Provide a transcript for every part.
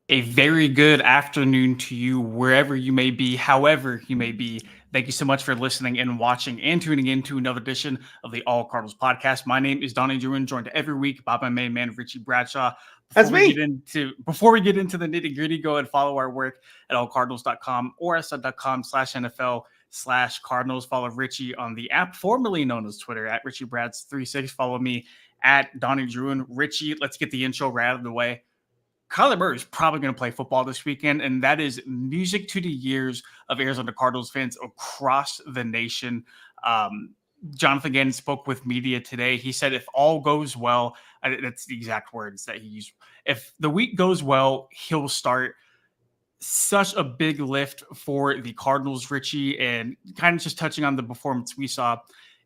A very good afternoon to you, wherever you may be, however you may be. Thank you so much for listening and watching and tuning in to another edition of the All Cardinals podcast. My name is Donnie Druin, joined every week by my main man Richie Bradshaw. That's me. Before we get into the nitty gritty, go and follow our work at allcardinals.com or sl.com/NFL/Cardinals. Follow Richie on the app formerly known as Twitter at RichieBrads36. Follow me at Donnie Druin. Richie, let's get the intro right out of the way. Kyler Murray is probably going to play football this weekend, and that is music to the ears of Arizona Cardinals fans across the nation. Jonathan Gannon spoke with media today. He said, if all goes well, that's the exact words that he used. If the week goes well, he'll start. Such a big lift for the Cardinals, Richie, and kind of just touching on the performance we saw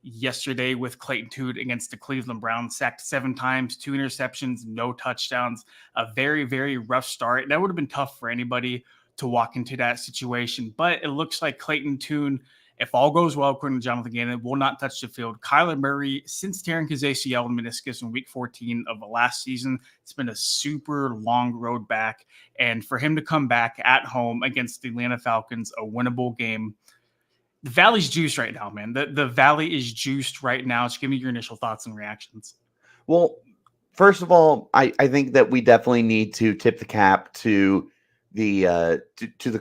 yesterday with Clayton Tune against the Cleveland Browns, sacked 7 times, 2 interceptions, no touchdowns, a very, very rough start. That would have been tough for anybody to walk into that situation, but it looks like Clayton Tune, if all goes well, according to Jonathan Gannon, will not touch the field. Kyler Murray, since tearing his ACL and meniscus in week 14 of the last season, it's been a super long road back. And for him to come back at home against the Atlanta Falcons, a winnable game, the Valley's juiced right now, man. The Valley is juiced right now. Just give me your initial thoughts and reactions. Well, first of all, I think that we definitely need to tip the cap to the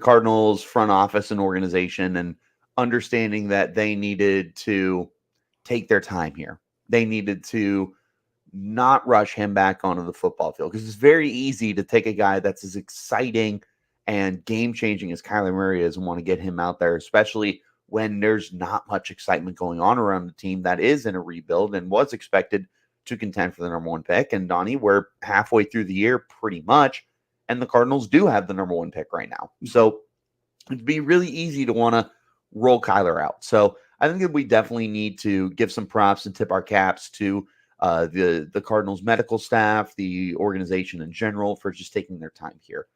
Cardinals front office and organization, and understanding that they needed to take their time here. They needed to not rush him back onto the football field, because it's very easy to take a guy that's as exciting and game changing as Kyler Murray is and want to get him out there, especially when there's not much excitement going on around the team that is in a rebuild and was expected to contend for the number 1 pick. And Donnie, we're halfway through the year pretty much, and the Cardinals do have the number 1 pick right now. So it'd be really easy to want to roll Kyler out. So I think that we definitely need to give some props and tip our caps to the Cardinals medical staff, the organization in general, for just taking their time here.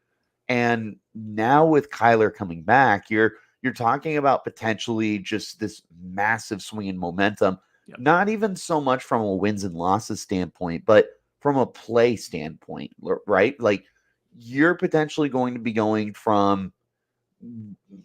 And now with Kyler coming back, you're talking about potentially just this massive swing in momentum. Yep. Not even so much from a wins and losses standpoint, but from a play standpoint, right? Like, you're potentially going to be going from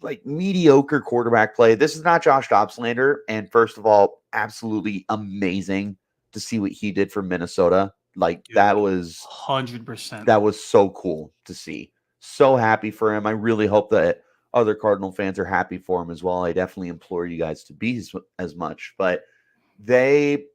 like mediocre quarterback play. This is not Josh Dobbs slander. And first of all, absolutely amazing to see what he did for Minnesota. Like, Dude, that was 100%. so cool to see. So happy for him. I really hope that other Cardinal fans are happy for him as well. I definitely implore you guys to be as much. But they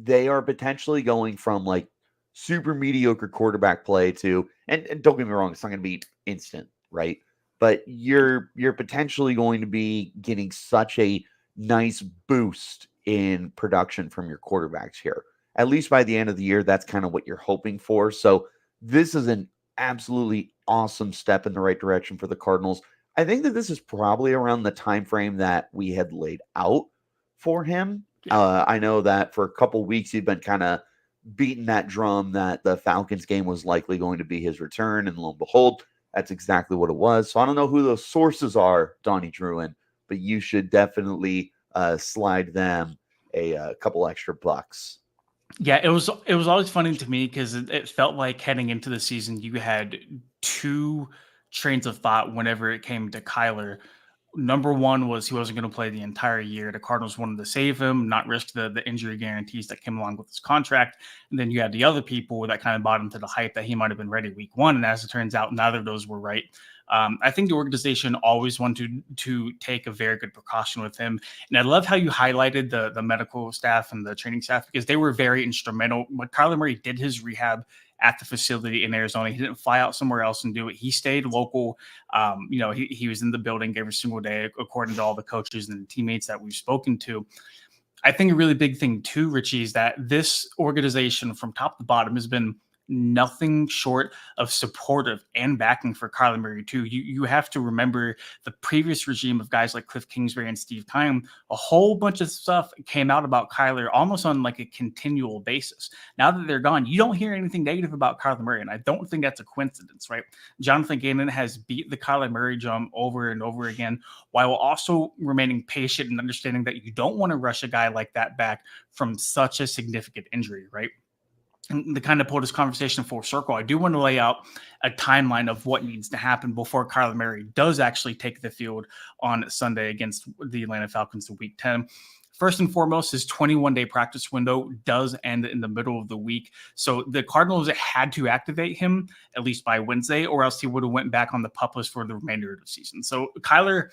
are potentially going from like super mediocre quarterback play to, and don't get me wrong, it's not going to be instant, right? But you're potentially going to be getting such a nice boost in production from your quarterbacks here. At least by the end of the year, that's kind of what you're hoping for. So this is an absolutely awesome step in the right direction for the Cardinals. I think that this is probably around the time frame that we had laid out for him. Yeah. I know that for a couple weeks you've been kind of beating that drum that the Falcons game was likely going to be his return, and lo and behold, that's exactly what it was. So I don't know who those sources are, Donnie Druin, but you should definitely slide them a couple extra bucks. Yeah, it was always funny to me because it felt like heading into the season, you had 2 trains of thought whenever it came to Kyler. Number 1 was he wasn't going to play the entire year. The Cardinals wanted to save him, not risk the injury guarantees that came along with his contract. And then you had the other people that kind of bought into the hype that he might have been ready week 1. And as it turns out, neither of those were right. I think the organization always wanted to take a very good precaution with him. And I love how you highlighted the medical staff and the training staff, because they were very instrumental. When Kyler Murray did his rehab at the facility in Arizona, he didn't fly out somewhere else and do it. He stayed local. He was in the building every single day, according to all the coaches and the teammates that we've spoken to. I think a really big thing too, Richie, is that this organization from top to bottom has been nothing short of supportive and backing for Kyler Murray too. You have to remember the previous regime of guys like Cliff Kingsbury and Steve Keim. A whole bunch of stuff came out about Kyler almost on like a continual basis. Now that they're gone, you don't hear anything negative about Kyler Murray, and I don't think that's a coincidence, right? Jonathan Gannon has beat the Kyler Murray drum over and over again, while also remaining patient and understanding that you don't want to rush a guy like that back from such a significant injury, right? And to kind of pull this conversation full circle, I do want to lay out a timeline of what needs to happen before Kyler Murray does actually take the field on Sunday against the Atlanta Falcons in Week 10. First and foremost, his 21-day practice window does end in the middle of the week. So the Cardinals had to activate him at least by Wednesday, or else he would have went back on the PUP list for the remainder of the season. So Kyler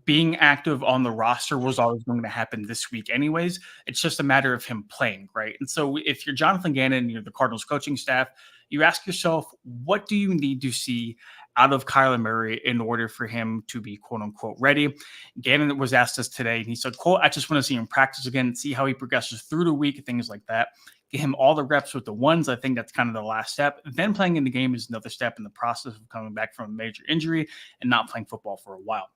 being active on the roster was always going to happen this week anyways. It's just a matter of him playing, right? And so if you're Jonathan Gannon, you're the Cardinals coaching staff, you ask yourself, what do you need to see out of Kyler Murray in order for him to be quote unquote ready? Gannon was asked this today, and he said, quote, I just want to see him practice again, see how he progresses through the week, things like that. Get him all the reps with the ones. I think that's kind of the last step. Then playing in the game is another step in the process of coming back from a major injury and not playing football for a while.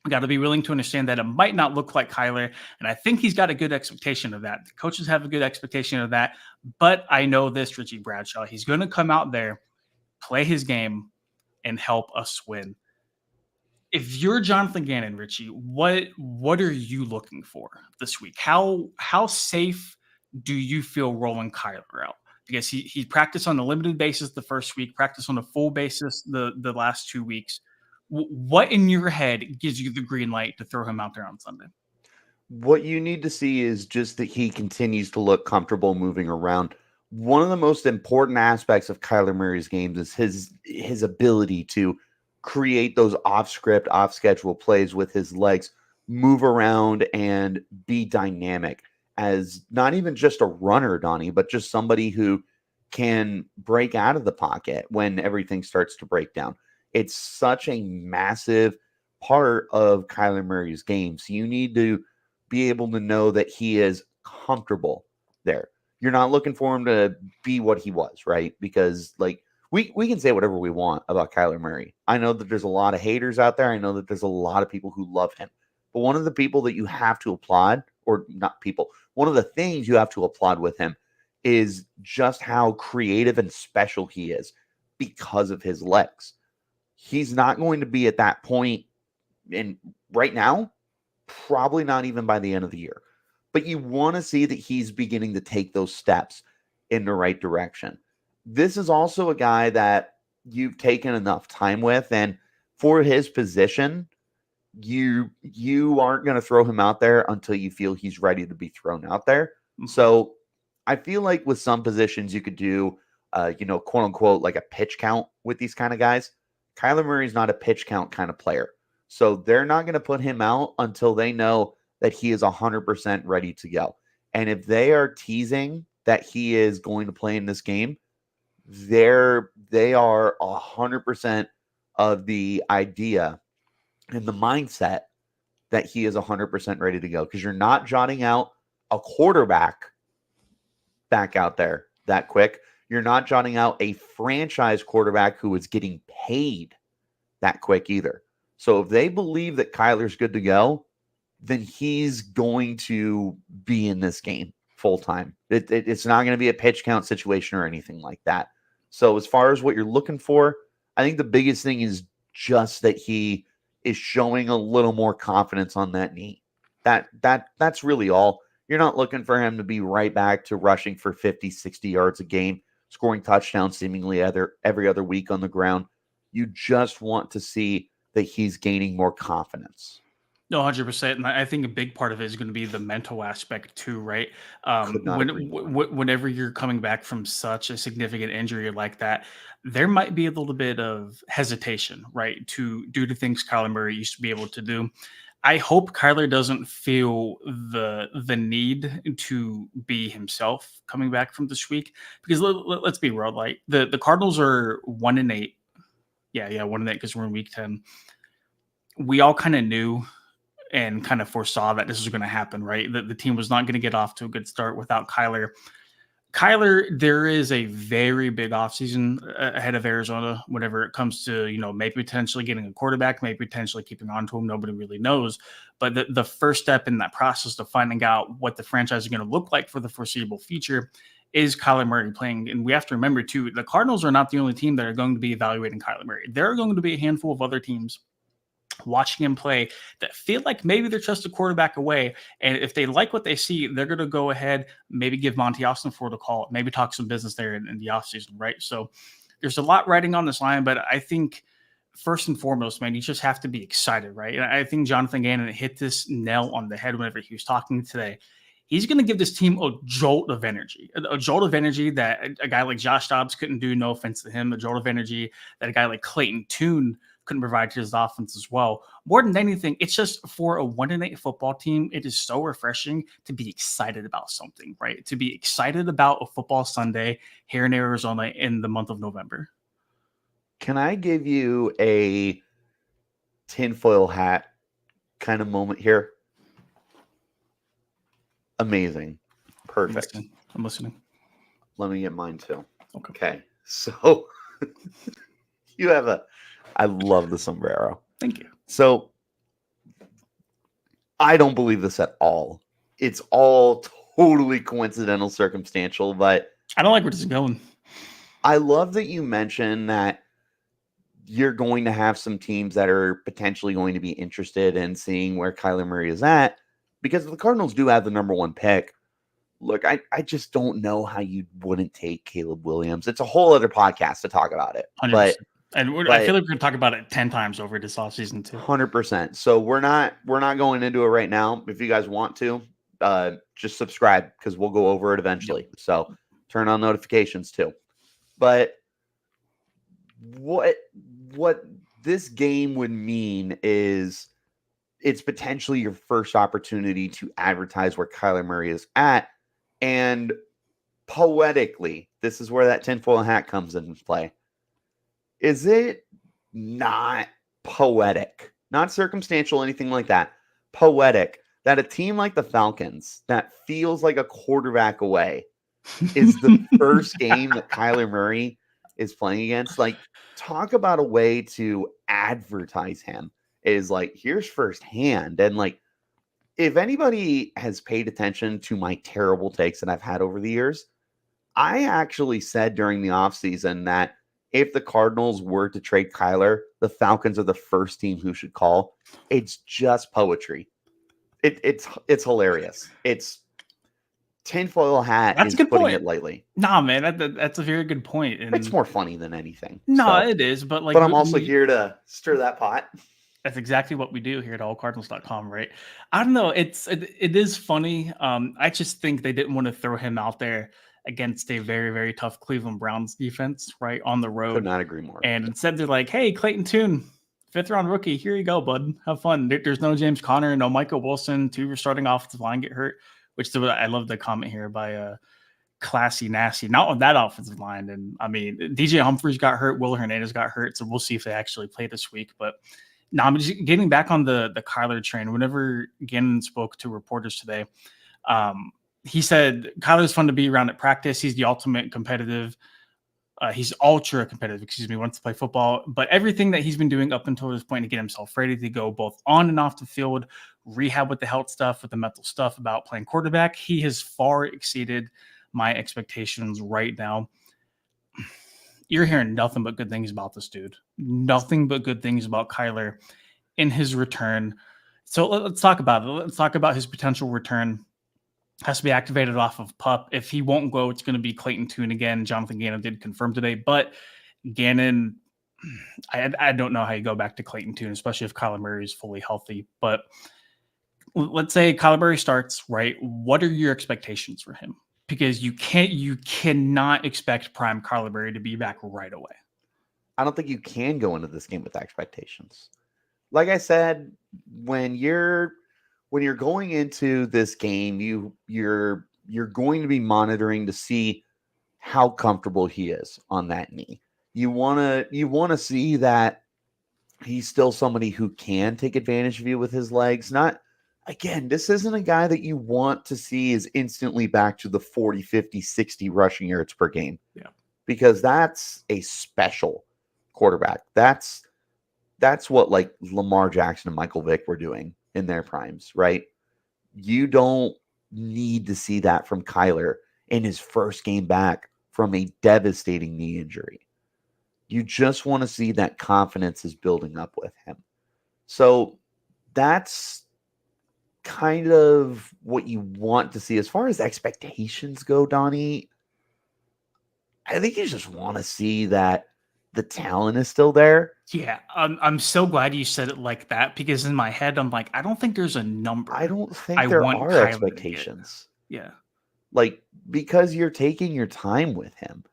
We got to be willing to understand that it might not look like Kyler. And I think he's got a good expectation of that. The coaches have a good expectation of that. But I know this, Richie Bradshaw, he's going to come out there, play his game, and help us win. If you're Jonathan Gannon, Richie, what are you looking for this week? How safe do you feel rolling Kyler out? Because he practiced on a limited basis the first week, practiced on a full basis the last 2 weeks. What in your head gives you the green light to throw him out there on Sunday? What you need to see is just that he continues to look comfortable moving around. One of the most important aspects of Kyler Murray's games is his ability to create those off script, off schedule plays with his legs, move around and be dynamic as not even just a runner, Donnie, but just somebody who can break out of the pocket when everything starts to break down. It's such a massive part of Kyler Murray's game. So you need to be able to know that he is comfortable there. You're not looking for him to be what he was, right? Because like we can say whatever we want about Kyler Murray. I know that there's a lot of haters out there. I know that there's a lot of people who love him. But one of the people that you have to applaud, or not people, one of the things you have to applaud with him is just how creative and special he is because of his legs. He's not going to be at that point in right now, probably not even by the end of the year. But you want to see that he's beginning to take those steps in the right direction. This is also a guy that you've taken enough time with, and for his position, you aren't going to throw him out there until you feel he's ready to be thrown out there. So I feel like with some positions you could do, quote unquote, like a pitch count with these kind of guys. Kyler Murray's not a pitch count kind of player. So they're not going to put him out until they know that he is 100% ready to go. And if they are teasing that he is going to play in this game, they are 100% of the idea and the mindset that he is 100% ready to go, because you're not jotting out a quarterback back out there that quick. You're not jotting out a franchise quarterback who is getting paid that quick either. So if they believe that Kyler's good to go, then he's going to be in this game full time. It's not going to be a pitch count situation or anything like that. So as far as what you're looking for, I think the biggest thing is just that he is showing a little more confidence on that knee. That's really all. You're not looking for him to be right back to rushing for 50, 60 yards a game, scoring touchdowns seemingly every other week on the ground. You just want to see that he's gaining more confidence. No, 100%. And I think a big part of it is going to be the mental aspect too, right? Could not agree more. Whenever you're coming back from such a significant injury like that, there might be a little bit of hesitation, right? Due to things Kyler Murray used to be able to do. I hope Kyler doesn't feel the need to be himself coming back from this week, because let's be real, like the Cardinals are 1-8. Yeah, 1-8 because we're in week 10. We all kind of knew and kind of foresaw that this was going to happen, right? That the team was not going to get off to a good start without Kyler. There is a very big offseason ahead of Arizona whenever it comes to, maybe potentially getting a quarterback, maybe potentially keeping on to him. Nobody really knows. But the first step in that process of finding out what the franchise is going to look like for the foreseeable future is Kyler Murray playing. And we have to remember, too, the Cardinals are not the only team that are going to be evaluating Kyler Murray. There are going to be a handful of other teams watching him play that feel like maybe they're just a quarterback away. And if they like what they see, they're going to go ahead, maybe give Monty Austin for the call, maybe talk some business there in the offseason, right? So there's a lot riding on this line, but I think first and foremost, man, you just have to be excited, right? And I think Jonathan Gannon hit this nail on the head whenever he was talking today. He's going to give this team a jolt of energy, a jolt of energy that a guy like Josh Dobbs couldn't do. No offense to him, a jolt of energy that a guy like Clayton Tune couldn't provide to his offense as well. More than anything, it's just for a 1-8 football team, it is so refreshing to be excited about something, right? To be excited about a football Sunday here in Arizona in the month of November. Can I give you a tinfoil hat kind of moment here? Amazing. Perfect. I'm listening. Let me get mine too. Okay. So you have I love the sombrero. Thank you. So I don't believe this at all. It's all totally coincidental, circumstantial, but I don't like where this is going. I love that you mentioned that you're going to have some teams that are potentially going to be interested in seeing where Kyler Murray is at, because the Cardinals do have the number 1 pick. Look, I just don't know how you wouldn't take Caleb Williams. It's a whole other podcast to talk about it. 100%. But I feel like we're going to talk about it 10 times over this offseason too. 100%. So we're not going into it right now. If you guys want to, just subscribe because we'll go over it eventually. Yep. So turn on notifications too. But what this game would mean is it's potentially your first opportunity to advertise where Kyler Murray is at. And poetically, this is where that tinfoil hat comes into play. Is it not poetic, not circumstantial, anything like that, poetic, that a team like the Falcons that feels like a quarterback away is the first game that Kyler Murray is playing against? Like, talk about a way to advertise him is like, here's firsthand. And like, if anybody has paid attention to my terrible takes that I've had over the years, I actually said during the offseason that if the Cardinals were to trade Kyler, the Falcons are the first team who should call. It's just poetry. It's hilarious. It's tinfoil hat. That's is a good putting point. It lightly. Nah, man, that's a very good point. And it's more funny than anything. No, so, it is, but like, but I'm also here to stir that pot. That's exactly what we do here at allcardinals.com, right? I don't know. It is funny. I just think they didn't want to throw him out there against a very, very tough Cleveland Browns defense, right, on the road. Could not agree more. And instead they're like, hey, Clayton Tune, 5th-round rookie, here you go, bud. Have fun. There's no James Conner, no Michael Wilson. 2 starting offensive line get hurt, which I love the comment here by Classy Nasty, not on that offensive line. And I mean, DJ Humphries got hurt, Will Hernandez got hurt, so we'll see if they actually play this week. But no, I'm just getting back on the Kyler train. Whenever Gannon spoke to reporters today, he said Kyler's fun to be around at practice. He's the ultimate competitive. He's ultra competitive, wants to play football. But everything that he's been doing up until this point to get himself ready to go both on and off the field, rehab with the health stuff, with the mental stuff about playing quarterback, he has far exceeded my expectations right now. You're hearing nothing but good things about this dude. Nothing but good things about Kyler in his return. So let's talk about it. Let's talk about his potential return. Has to be activated off of PUP. If he won't go, it's going to be Clayton Tune again. Jonathan Gannon did confirm today. But Gannon, I don't know how you go back to Clayton Tune, especially if Kyler Murray is fully healthy. But let's say Kyler Murray starts, right? What are your expectations for him? Because you cannot expect prime Kyler Murray to be back right away. I don't think you can go into this game with expectations. Like I said, when you're going into this game, you're going to be monitoring to see how comfortable he is on that knee. You want to see that he's still somebody who can take advantage of you with his legs. Again, this isn't a guy that you want to see is instantly back to the 40, 50, 60 rushing yards per game. Yeah. Because that's a special quarterback. That's what like Lamar Jackson and Michael Vick were doing in their primes, right? You don't need to see that from Kyler in his first game back from a devastating knee injury. You just want to see that confidence is building up with him. So that's kind of what you want to see. As far as expectations go, Donnie, I think you just want to see that the talent is still there. Yeah, I'm so glad you said it like that because in my head I'm like, I don't think there's a I number don't I think there want are Kyler to get. expectations. Yeah. Like, because you're taking your time with him.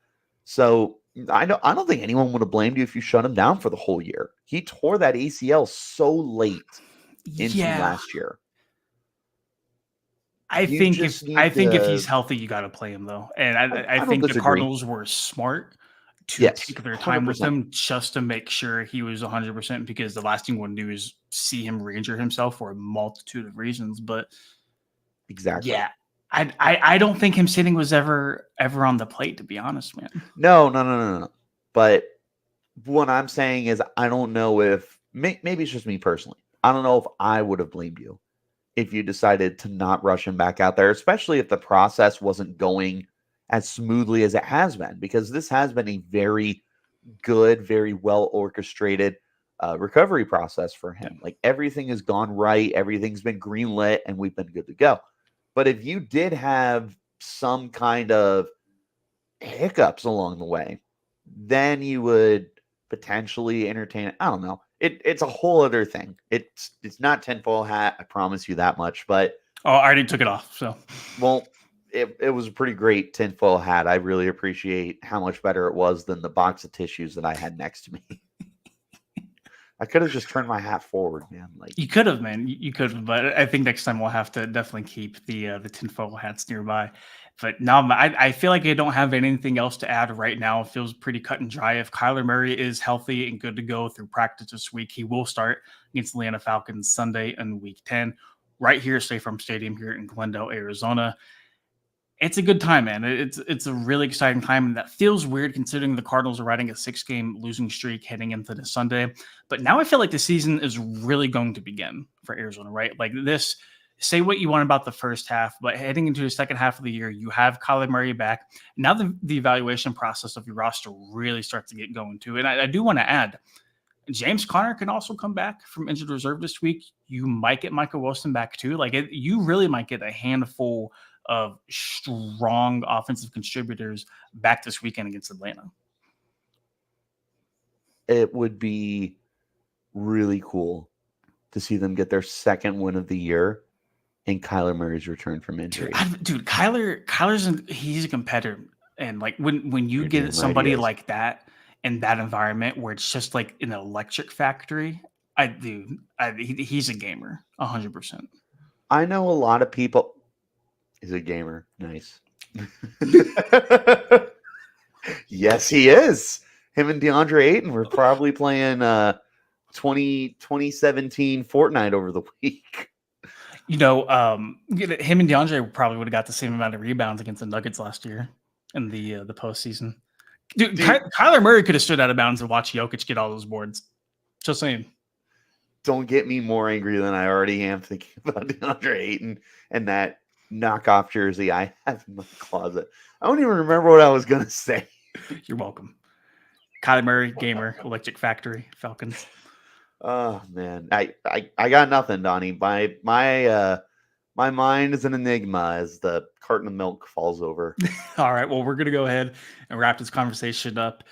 So I don't think anyone would have blamed you if you shut him down for the whole year. He tore that ACL so late into Yeah. last year. I You think just I need think if to he's healthy, you got to play him though, and I I don't think the disagree. Cardinals were smart to Yes, take their time with 100%. him just to make sure he was 100% because the last thing we want to do is see him re-injure himself for a multitude of reasons. But Exactly. yeah, I don't think him sitting was ever on the plate, to be honest, man. No, no, no, no, no. But what I'm saying is, I don't know if maybe it's just me personally. I don't know if I would have blamed you if you decided to not rush him back out there, especially if the process wasn't going as smoothly as it has been, because this has been a very good, very well orchestrated recovery process for Yeah. him. Like, everything has gone right, everything's been greenlit, and we've been good to go. But if you did have some kind of hiccups along the way, then you would potentially entertain it. I don't know. It's a whole other thing. It's not tinfoil hat. I promise you that much. But Oh, I already took it off. So well, it was a pretty great tinfoil hat. I really appreciate how much better it was than the box of tissues that I had next to me. I could have just turned my hat forward, man. Like, you could have, man. You could have, but I think next time we'll have to definitely keep the tinfoil hats nearby. But no, I feel like I don't have anything else to add right now. It feels pretty cut and dry. If Kyler Murray is healthy and good to go through practice this week, he will start against the Atlanta Falcons Sunday in Week 10, right here, State Farm Stadium here in Glendale, Arizona. It's a good time, man. It's a really exciting time, and that feels weird considering the Cardinals are riding a 6-game losing streak heading into the Sunday. But now I feel like the season is really going to begin for Arizona, right? Like this, say what you want about the first half, but heading into the second half of the year, you have Kyler Murray back. Now the evaluation process of your roster really starts to get going too. And I do want to add, James Conner can also come back from injured reserve this week. You might get Michael Wilson back too. You really might get a handful of strong offensive contributors back this weekend against Atlanta. it would be really cool to see them get their second win of the year in Kyler Murray's return from Dude, injury. he's a competitor, and like when you You're get damn right he somebody is. like that in that environment where it's just like an electric factory, he's a gamer, 100%. I know a lot of people. Is a gamer. Nice. Yes, he is. Him and DeAndre Ayton were probably playing 2017 Fortnite over the week. Him and DeAndre probably would have got the same amount of rebounds against the Nuggets last year in the postseason. Dude, Dude, Kyler Murray could have stood out of bounds and watched Jokic get all those boards. Just saying. don't get me more angry than I already am thinking about DeAndre Ayton and that knockoff jersey I have in my closet. I don't even remember what I was going to say. You're welcome. Kyler Murray, gamer, electric factory, Falcons. Oh man, I got nothing, Donnie. My mind is an enigma as the carton of milk falls over. All right. Well, we're going to go ahead and wrap this conversation up.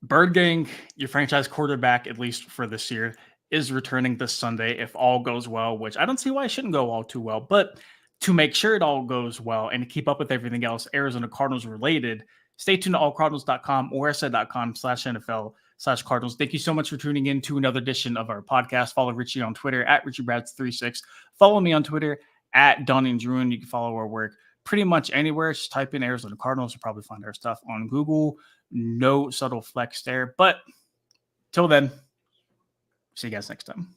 Bird Gang, your franchise quarterback, at least for this year, is returning this Sunday if all goes well, which I don't see why it shouldn't go all too well. But to make sure it all goes well and to keep up with everything else Arizona Cardinals related, stay tuned to allcardinals.com or sn.com/NFL/Cardinals. Thank you so much for tuning in to another edition of our podcast. Follow Richie on Twitter at RichieBrads36. Follow me on Twitter at Donnie and Druin. You can follow our work pretty much anywhere. Just type in Arizona Cardinals. You'll probably find our stuff on Google. No subtle flex there. But till then, see you guys next time.